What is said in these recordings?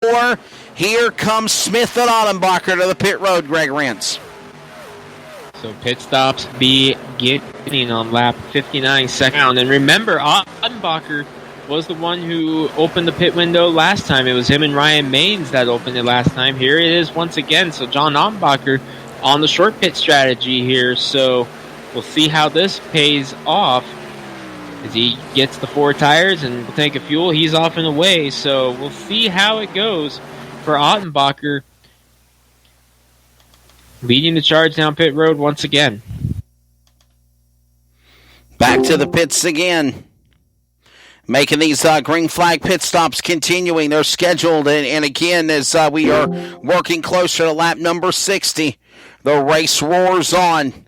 4. Here comes Smith and Ottenbacher to the pit road, Greg Rentz. So pit stops beginning on lap 59 second. And remember, Ottenbacher was the one who opened the pit window last time. It was him and Ryan Maines that opened it last time. Here it is once again. So John Ottenbacher on the short pit strategy here. So we'll see how this pays off. As he gets the 4 tires and the tank of fuel, he's off and away. So we'll see how it goes for Ottenbacher, leading the charge down pit road once again. Back to the pits again. Making these green flag pit stops continuing. They're scheduled. And again, as we are working closer to lap number 60, the race roars on.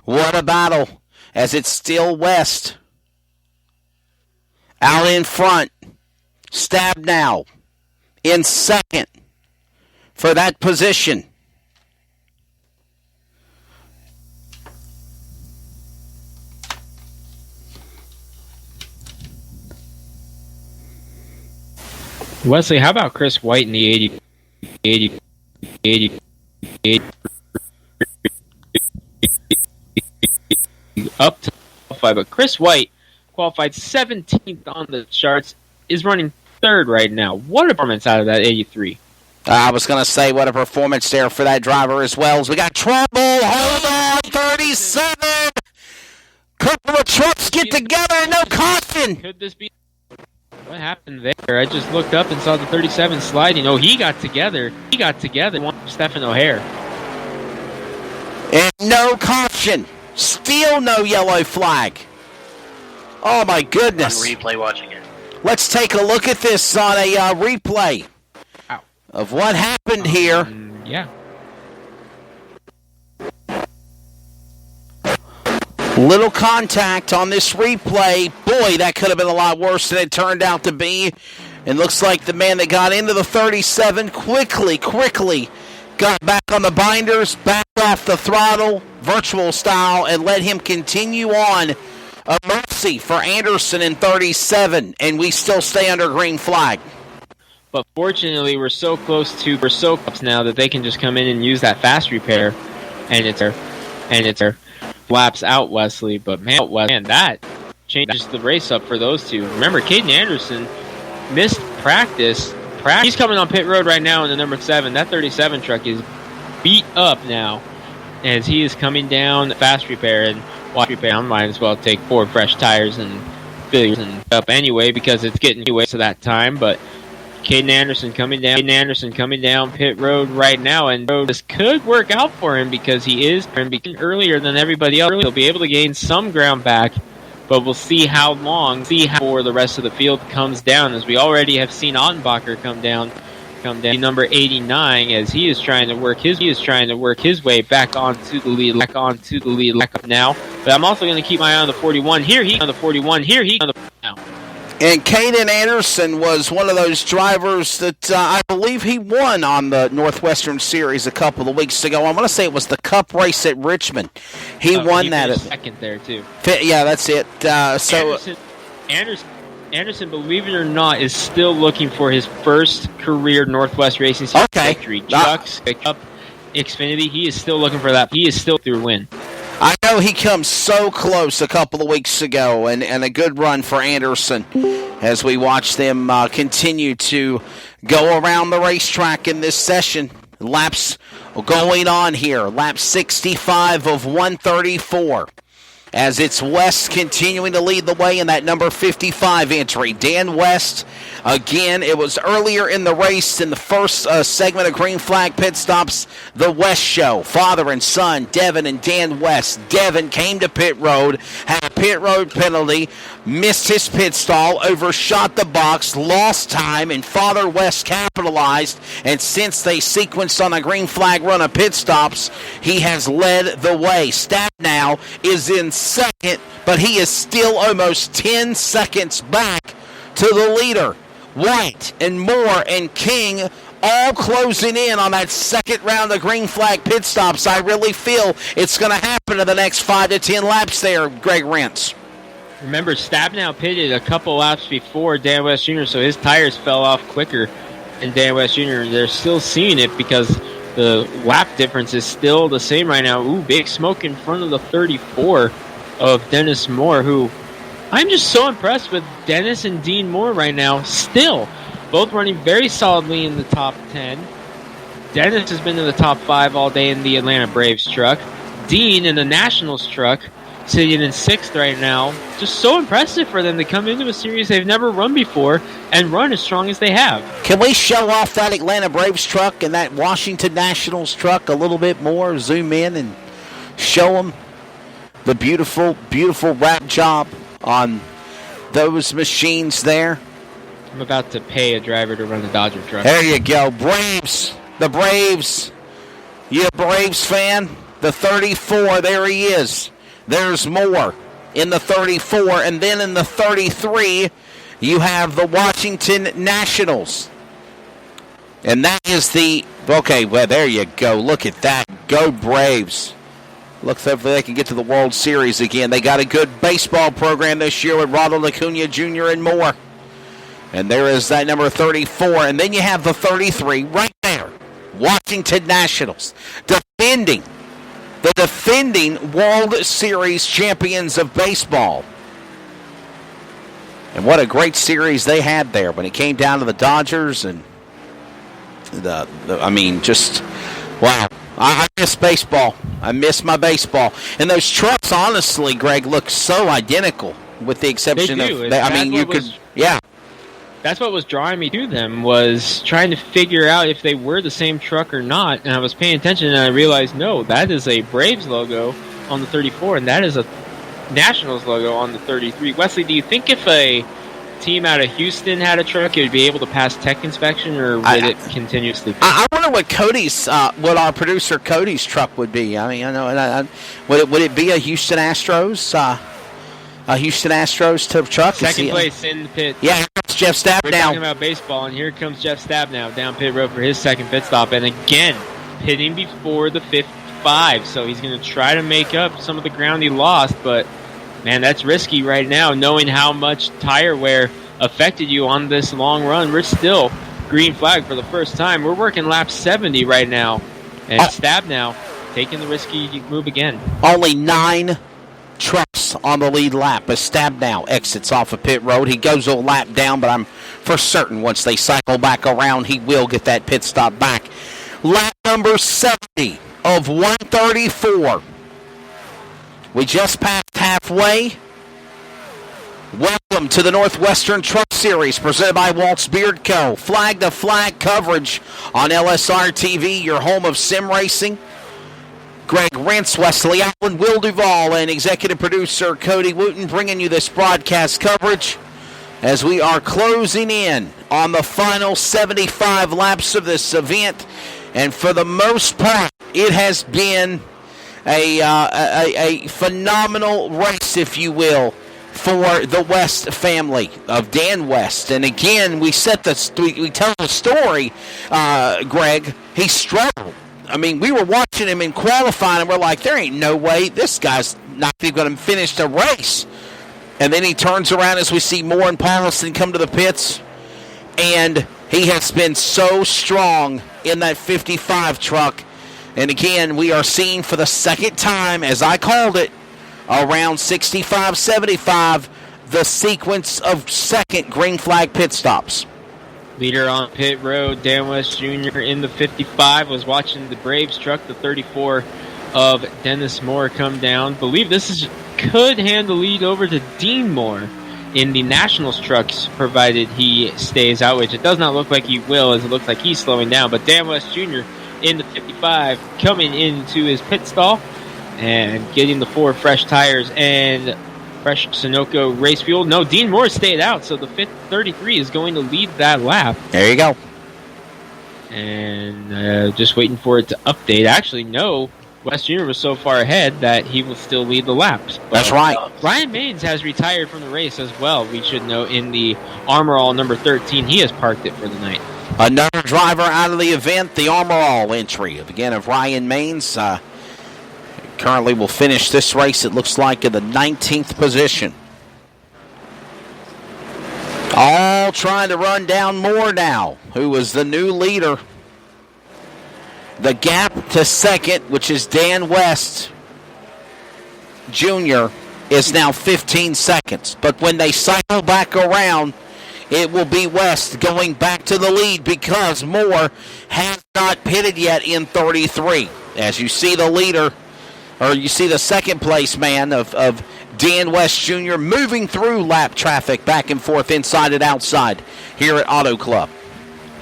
What a battle as it's still West. Out in front. Stab now in second for that position. Wesley, how about Chris White in the 80 up to qualify, but Chris White qualified 17th on the charts, is running 3rd right now. What a performance out of that 83. I was going to say what a performance there for that driver as well. As we got trouble. Hold on, 37. Couple of trucks get together, no caution. Could this be? What happened there? I just looked up and saw the 37 sliding. Oh, he got together. Stephen O'Hare. And no caution. Still no yellow flag. Oh, my goodness. On replay watching it. Let's take a look at this on a replay of what happened here. Yeah. Little contact on this replay. Boy, that could have been a lot worse than it turned out to be. It looks like the man that got into the 37 quickly got back on the binders, back off the throttle, virtual style, and let him continue on. A mercy for Anderson in 37, and we still stay under green flag. But fortunately, we're so close now that they can just come in and use that fast repair, and it's our laps out, Wesley. But man, that changes the race up for those two. Remember, Caden Anderson missed practice. He's coming on pit road right now in the number 7. That 37 truck is beat up now as he is coming down fast repair and watch repair. I might as well take 4 fresh tires and fill and up anyway because it's getting away to that time. But Caden Anderson coming down pit road right now, and this could work out for him because he is earlier than everybody else. He'll be able to gain some ground back, but we'll see how before the rest of the field comes down, as we already have seen Ottenbacher come down number 89 as he is trying to work his way back onto the lead now. But I'm also going to keep my eye on the 41. Here he now. And Caden Anderson was one of those drivers that I believe he won on the Northwestern Series a couple of weeks ago. I'm going to say it was the Cup race at Richmond. He won that. Second there, too. Yeah, that's it. Anderson, believe it or not, is still looking for his first career Northwest Racing Series victory. Trucks, Cup, Xfinity, he is still looking for that. He is still through win. I know he comes so close a couple of weeks ago, and a good run for Anderson as we watch them continue to go around the racetrack in this session. Laps going on here. Lap 65 of 134. As it's West continuing to lead the way in that number 55 entry. Dan West, again, it was earlier in the race in the first segment of Green Flag Pit Stops, the West Show. Father and son, Devin and Dan West. Devin came to pit road, had a pit road penalty, missed his pit stall, overshot the box, lost time, and Father West capitalized. And since they sequenced on a Green Flag run of pit stops, he has led the way. Stat now is in second, but he is still almost 10 seconds back to the leader. White and Moore and King all closing in on that second round of Green Flag pit stops. I really feel it's going to happen in the next 5 to 10 laps there, Greg Rentz. Remember, Stabnow pitted a couple laps before Dan West Jr., so his tires fell off quicker and Dan West Jr., they're still seeing it because the lap difference is still the same right now. Ooh, big smoke in front of the 34 of Dennis Moore, who I'm just so impressed with Dennis and Dean Moore right now. Still, both running very solidly in the top 10. Dennis has been in the top 5 all day in the Atlanta Braves truck. Dean in the Nationals truck, sitting in 6th right now. Just so impressive for them to come into a series they've never run before and run as strong as they have. Can we show off that Atlanta Braves truck and that Washington Nationals truck a little bit more? Zoom in and show them the beautiful, beautiful wrap job on those machines there. I'm about to pay a driver to run the Dodger truck. There you go. Braves. The Braves. You a Braves fan? The 34, there he is. There's Moore in the 34. And then in the 33, you have the Washington Nationals. And that is the... Okay, well, there you go. Look at that. Go Braves. Looks like they can get to the World Series again. They got a good baseball program this year with Ronald Acuna Jr. and more. And there is that number 34. And then you have the 33 right there. Washington Nationals. The defending World Series champions of baseball. And what a great series they had there when it came down to the Dodgers. And just, wow. I miss baseball. I miss my baseball. And those trucks, honestly, Greg, look so identical with the exception they do. Yeah. That's what was drawing me to them, was trying to figure out if they were the same truck or not. And I was paying attention, and I realized, no, that is a Braves logo on the 34, and that is a Nationals logo on the 33. Wesley, do you think if a team out of Houston had a truck, it would be able to pass tech inspection, or would it continuously? I wonder what what our producer Cody's truck would be. I mean, I know, would it be a Houston Astros? A Houston Astros type truck? Second place in the pit. Yeah, it's Jeff Stabnow. We're talking about baseball, and here comes Jeff Stabnow down pit road for his second pit stop, and again, pitting before the 55, so he's going to try to make up some of the ground he lost, but, man, that's risky right now, knowing how much tire wear affected you on this long run. We're still green flag for the first time. We're working lap 70 right now, and Stabnow taking the risky move again. Only 9 trucks on the lead lap as Stabnow exits off of pit road. He goes a lap down, but I'm for certain once they cycle back around, he will get that pit stop back. Lap number 70 of 134. We just passed halfway. Welcome to the Northwestern Truck Series presented by Waltz Beard Co. Flag-to-flag coverage on LSR TV, your home of sim racing. Greg Rentz, Wesley Allen, Will Duvall, and executive producer Cody Wooten bringing you this broadcast coverage as we are closing in on the final 75 laps of this event. And for the most part, it has been a phenomenal race, if you will, for the West family of Dan West. And again, we tell the story, Greg. He struggled. I mean, we were watching him in qualifying, and we're like, there ain't no way this guy's not even going to finish the race. And then he turns around as we see Moore and Paulson come to the pits, and he has been so strong in that 55 truck. And again, we are seeing for the second time, as I called it, around 65-75, the sequence of second green flag pit stops. Leader on pit road, Dan West Jr. in the 55, was watching the Braves truck, the 34 of Dennis Moore, come down. Believe this could hand the lead over to Dean Moore in the Nationals trucks, provided he stays out, which it does not look like he will, as it looks like he's slowing down. But Dan West Jr. in the 55 coming into his pit stall and getting the 4 fresh tires and fresh Sunoco race fuel. No, Dean Moore stayed out, so the 33 is going to lead that lap. There you go. And just waiting for it to update. Actually, no, West Jr. was so far ahead that he will still lead the laps. But that's right. Ryan Maines has retired from the race as well, we should know, in the Armor All number 13. He has parked it for the night. Another driver out of the event, the Armor All entry, again, of Ryan Maines. Currently will finish this race, it looks like, in the 19th position. All trying to run down Moore now. who was the new leader. The gap to second, which is Dan West Jr., is now 15 seconds. But when they cycle back around, it will be West going back to the lead because Moore has not pitted yet in 33. As you see the leader, or you see the second place man of Dan West Jr. moving through lap traffic back and forth inside and outside here at Auto Club.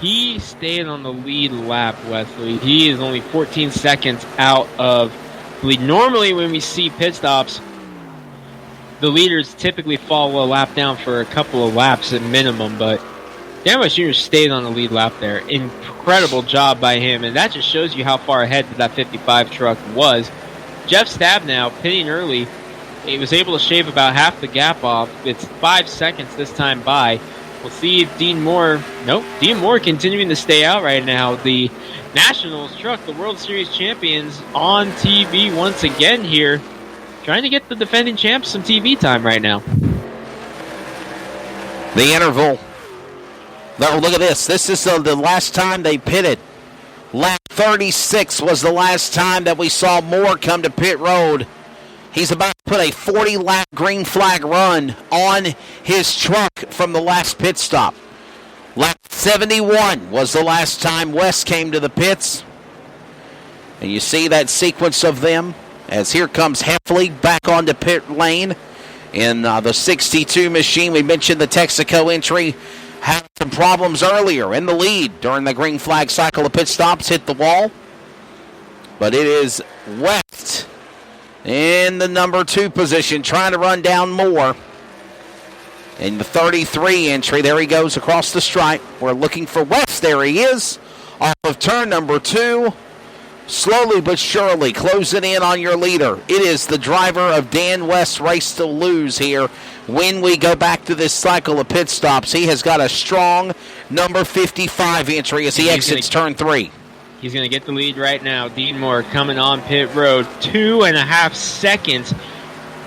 He stayed on the lead lap, Wesley. He is only 14 seconds out of the lead. Normally when we see pit stops, the leaders typically fall a lap down for a couple of laps at minimum, but Dan West Jr. stayed on the lead lap there. Incredible job by him, and that just shows you how far ahead that 55 truck was. Jeff Stabnow, pitting early, he was able to shave about half the gap off. It's 5 seconds this time by. We'll see if Dean Moore continuing to stay out right now. The Nationals truck, the World Series champions, on TV once again here, trying to get the defending champs some TV time right now. The interval. Oh, look at this. This is the last time they pitted. Lap 36 was the last time that we saw Moore come to pit road. He's about to put a 40-lap green flag run on his truck from the last pit stop. Lap 71 was the last time West came to the pits. And you see that sequence of them as here comes Heffley back onto pit lane in the 62 machine. We mentioned the Texaco entry had some problems earlier in the lead during the green flag cycle of pit stops, hit the wall. But it is West in the number 2 position, trying to run down Moore. In the 33 entry, there he goes across the stripe. We're looking for West. There he is, off of turn number 2. Slowly but surely closing in on your leader. It is the driver of Dan West's race to lose here when we go back to this cycle of pit stops. He has got a strong number 55 entry as he exits turn 3. He's going to get the lead right now. Dean Moore coming on pit road. 2.5 seconds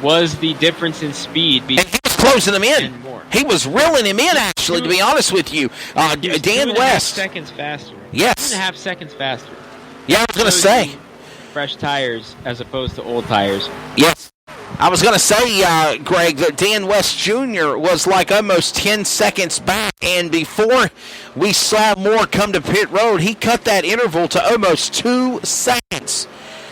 was the difference in speed. And he was closing him in. He was reeling him in, actually, to be honest with you. Dan West. 2.5 seconds faster. Yes. 2.5 seconds faster. Yeah, I was going to say. Fresh tires as opposed to old tires. Yes. I was going to say, Greg, that Dan West Jr. was like almost 10 seconds back, and before we saw Moore come to pit road, he cut that interval to almost 2 seconds.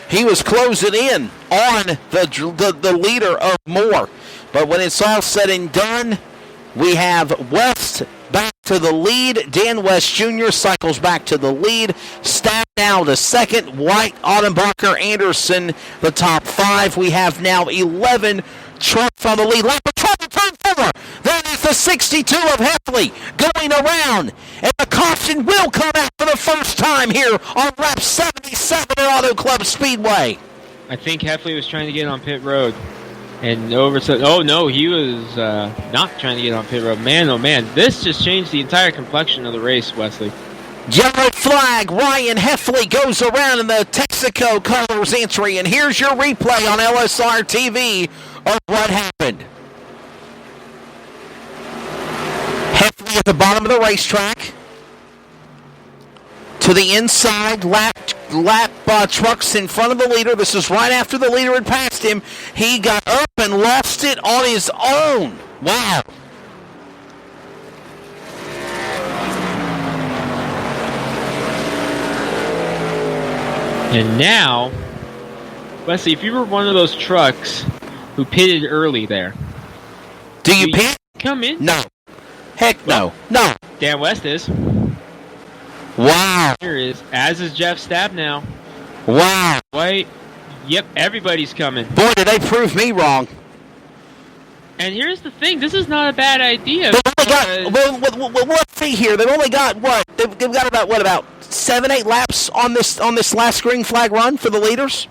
He was closing in on the leader of Moore. But when it's all said and done, we have West back to the lead. Dan West Jr. cycles back to the lead. Stab now to second. White, Audenbacher, Anderson, the top 5. We have now 11 trucks on the lead. Lap of trouble, turn 4. That is the 62 of Heffley going around. And the caution will come out for the first time here on lap 77 at Auto Club Speedway. I think Heffley was trying to get on pit road. And oh no, he was not trying to get on pit road. Man, oh man, this just changed the entire complexion of the race, Wesley. Yellow flag, Ryan Heffley goes around in the Texaco colors entry, and here's your replay on LSR TV of what happened. Heffley at the bottom of the racetrack. To the inside, lap trucks in front of the leader. This is right after the leader had passed him. He got up and lost it on his own. Wow. And now, Wesley, if you were one of those trucks who pitted early there. Do you pit? Come in? No. Heck no. No. Dan West is. Wow. Here is, as is Jeff Stabnow. Wow. Wait. Yep, everybody's coming. Boy, did they prove me wrong. And here's the thing, this is not a bad idea. Well, let's see here. They've only got, what? They've got about 7-8 laps on this last green flag run for the leaders?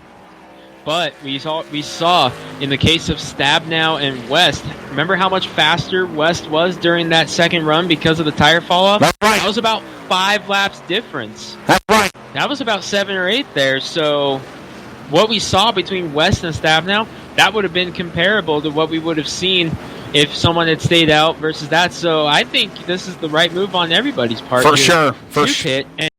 But we saw in the case of Stabnow and West, remember how much faster West was during that second run because of the tire fall-off? That's right. That was about 5 laps difference. That's right. That was about 7 or 8 there. So what we saw between West and Stabnow, that would have been comparable to what we would have seen if someone had stayed out versus that. So I think this is the right move on everybody's part. For sure. Pit and